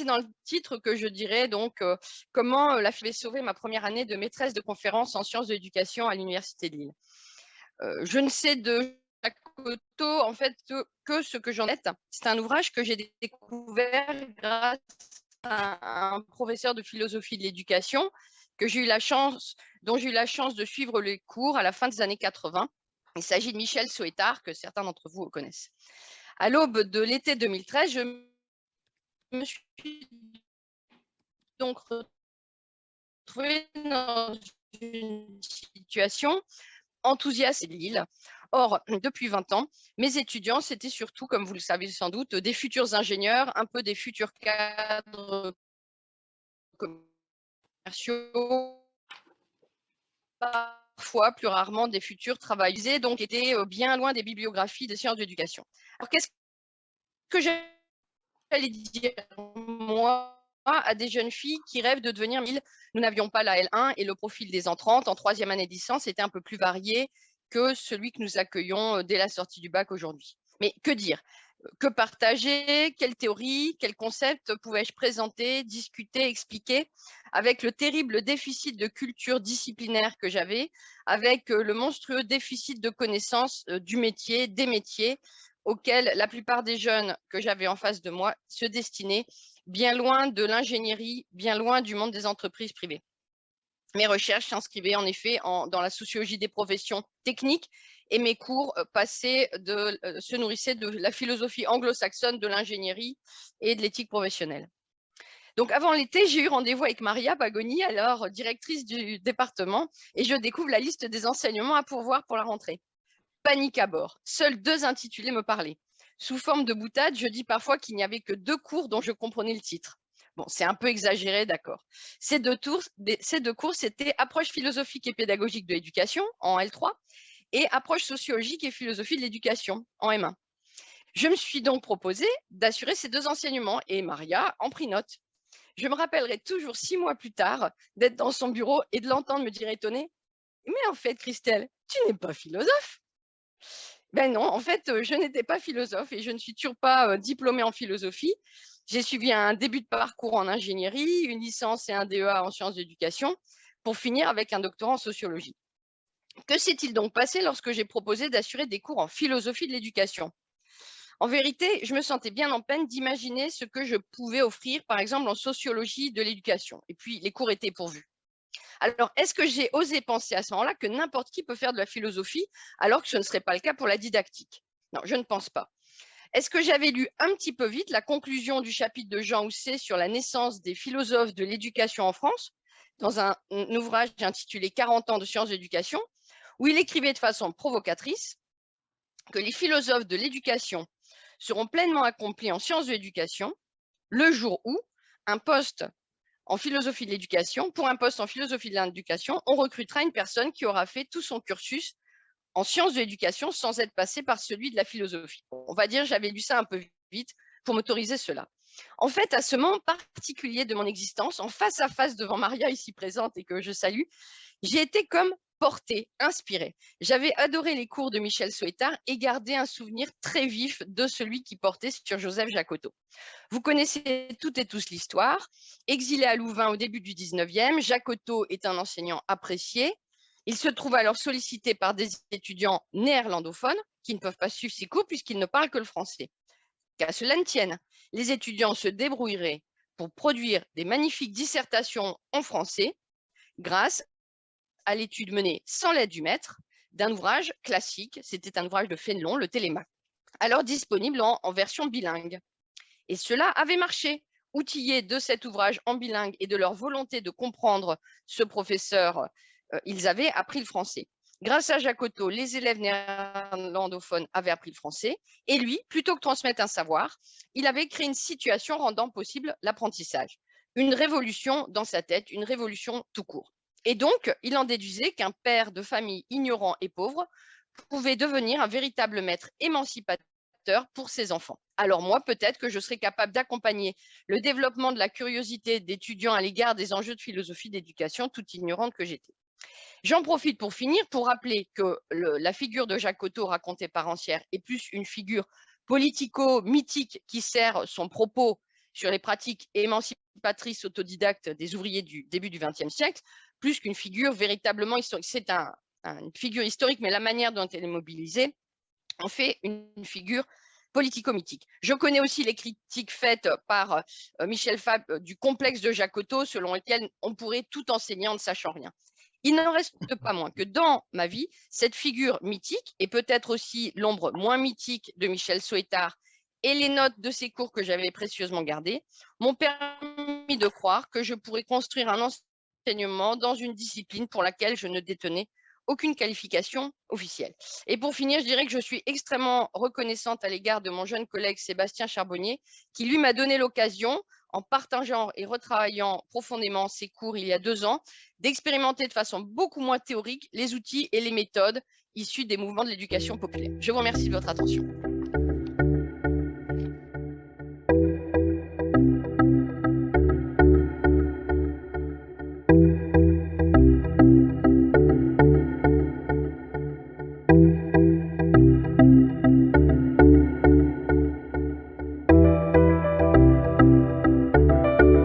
dans le titre que je dirais donc comment la fait sauver ma première année de maîtresse de conférences en sciences de l'éducation à l'université de Lille. Je ne sais de Jacotot en fait que ce que j'en ai. C'est un ouvrage que j'ai découvert grâce à un professeur de philosophie de l'éducation dont j'ai eu la chance de suivre les cours à la fin des années 80. Il s'agit de Michel Soetard, que certains d'entre vous connaissent. À l'aube de l'été 2013, je me suis donc retrouvée dans une situation enthousiaste de Lille. Or, depuis 20 ans, mes étudiants, c'était surtout, comme vous le savez sans doute, des futurs ingénieurs, un peu des futurs cadres commerciaux, parfois, plus rarement, des futurs travailleurs, donc étaient bien loin des bibliographies des sciences de l'éducation. Alors, qu'est-ce que j'allais dire, moi, à des jeunes filles qui rêvent de devenir Lille? Nous n'avions pas la L1 et le profil des entrantes en troisième année de licence était un peu plus varié que celui que nous accueillons dès la sortie du bac aujourd'hui. Mais que dire? Que partager? Quelle théorie? Quel concept pouvais-je présenter, discuter, expliquer avec le terrible déficit de culture disciplinaire que j'avais, avec le monstrueux déficit de connaissance du métier, des métiers auxquels la plupart des jeunes que j'avais en face de moi se destinaient, bien loin de l'ingénierie, bien loin du monde des entreprises privées. Mes recherches s'inscrivaient en effet dans la sociologie des professions techniques et mes cours se nourrissaient de la philosophie anglo-saxonne de l'ingénierie et de l'éthique professionnelle. Donc avant l'été, j'ai eu rendez-vous avec Maria Bagoni, alors directrice du département, et je découvre la liste des enseignements à pourvoir pour la rentrée. Panique à bord. Seuls 2 intitulés me parlaient. Sous forme de boutade, je dis parfois qu'il n'y avait que 2 cours dont je comprenais le titre. Bon, c'est un peu exagéré, d'accord. Ces deux cours, c'était approche philosophique et pédagogique de l'éducation en L3 et approche sociologique et philosophie de l'éducation en M1. Je me suis donc proposé d'assurer ces 2 enseignements et Maria en prit note. Je me rappellerai toujours 6 mois plus tard d'être dans son bureau et de l'entendre me dire étonnée: mais en fait, Christelle, tu n'es pas philosophe. Ben non, en fait, je n'étais pas philosophe et je ne suis toujours pas diplômée en philosophie. J'ai suivi un début de parcours en ingénierie, une licence et un DEA en sciences d'éducation, pour finir avec un doctorat en sociologie. Que s'est-il donc passé lorsque j'ai proposé d'assurer des cours en philosophie de l'éducation? En vérité, je me sentais bien en peine d'imaginer ce que je pouvais offrir, par exemple en sociologie de l'éducation. Et puis, les cours étaient pourvus. Alors, est-ce que j'ai osé penser à ce moment-là que n'importe qui peut faire de la philosophie, alors que ce ne serait pas le cas pour la didactique? Non, je ne pense pas. Est-ce que j'avais lu un petit peu vite la conclusion du chapitre de Jean Housset sur la naissance des philosophes de l'éducation en France, dans un ouvrage intitulé 40 ans de sciences d'éducation, où il écrivait de façon provocatrice que les philosophes de l'éducation seront pleinement accomplis en sciences de l'éducation le jour où un poste en philosophie de l'éducation, pour un poste en philosophie de l'éducation, on recrutera une personne qui aura fait tout son cursus en sciences de l'éducation sans être passé par celui de la philosophie. On va dire, j'avais lu ça un peu vite pour m'autoriser cela. En fait, à ce moment particulier de mon existence, en face à face devant Maria ici présente et que je salue, j'ai été comme portée, inspirée. J'avais adoré les cours de Michel Soetard et gardé un souvenir très vif de celui qui portait sur Joseph Jacotot. Vous connaissez toutes et tous l'histoire. Exilé à Louvain au début du 19e, Jacotot est un enseignant apprécié. Il se trouve alors sollicité par des étudiants néerlandophones qui ne peuvent pas suivre ses cours puisqu'ils ne parlent que le français. Qu'à cela ne tienne, les étudiants se débrouilleraient pour produire des magnifiques dissertations en français grâce à l'étude menée sans l'aide du maître d'un ouvrage classique, c'était un ouvrage de Fénelon, le Télémaque, alors disponible en version bilingue. Et cela avait marché. Outillés de cet ouvrage en bilingue et de leur volonté de comprendre ce professeur, ils avaient appris le français. Grâce à Jacotot, les élèves néerlandophones avaient appris le français et lui, plutôt que transmettre un savoir, il avait créé une situation rendant possible l'apprentissage. Une révolution dans sa tête, une révolution tout court. Et donc, il en déduisait qu'un père de famille ignorant et pauvre pouvait devenir un véritable maître émancipateur pour ses enfants. Alors moi, peut-être que je serais capable d'accompagner le développement de la curiosité d'étudiants à l'égard des enjeux de philosophie d'éducation, toute ignorante que j'étais. J'en profite pour finir pour rappeler que la figure de Jacotot racontée par Rancière est plus une figure politico-mythique qui sert son propos sur les pratiques émancipatrices autodidactes des ouvriers du début du XXe siècle, plus qu'une figure véritablement historique. C'est une figure historique, mais la manière dont elle est mobilisée en fait une figure politico-mythique. Je connais aussi les critiques faites par Michel Fabre du complexe de Jacotot, selon lequel on pourrait tout enseigner en ne sachant rien. Il n'en reste pas moins que dans ma vie, cette figure mythique, et peut-être aussi l'ombre moins mythique de Michel Soetard et les notes de ses cours que j'avais précieusement gardées, m'ont permis de croire que je pourrais construire un enseignement dans une discipline pour laquelle je ne détenais aucune qualification officielle. Et pour finir, je dirais que je suis extrêmement reconnaissante à l'égard de mon jeune collègue Sébastien Charbonnier, qui lui m'a donné l'occasion, en partageant et retravaillant profondément ses cours il y a 2 ans, d'expérimenter de façon beaucoup moins théorique les outils et les méthodes issus des mouvements de l'éducation populaire. Je vous remercie de votre attention.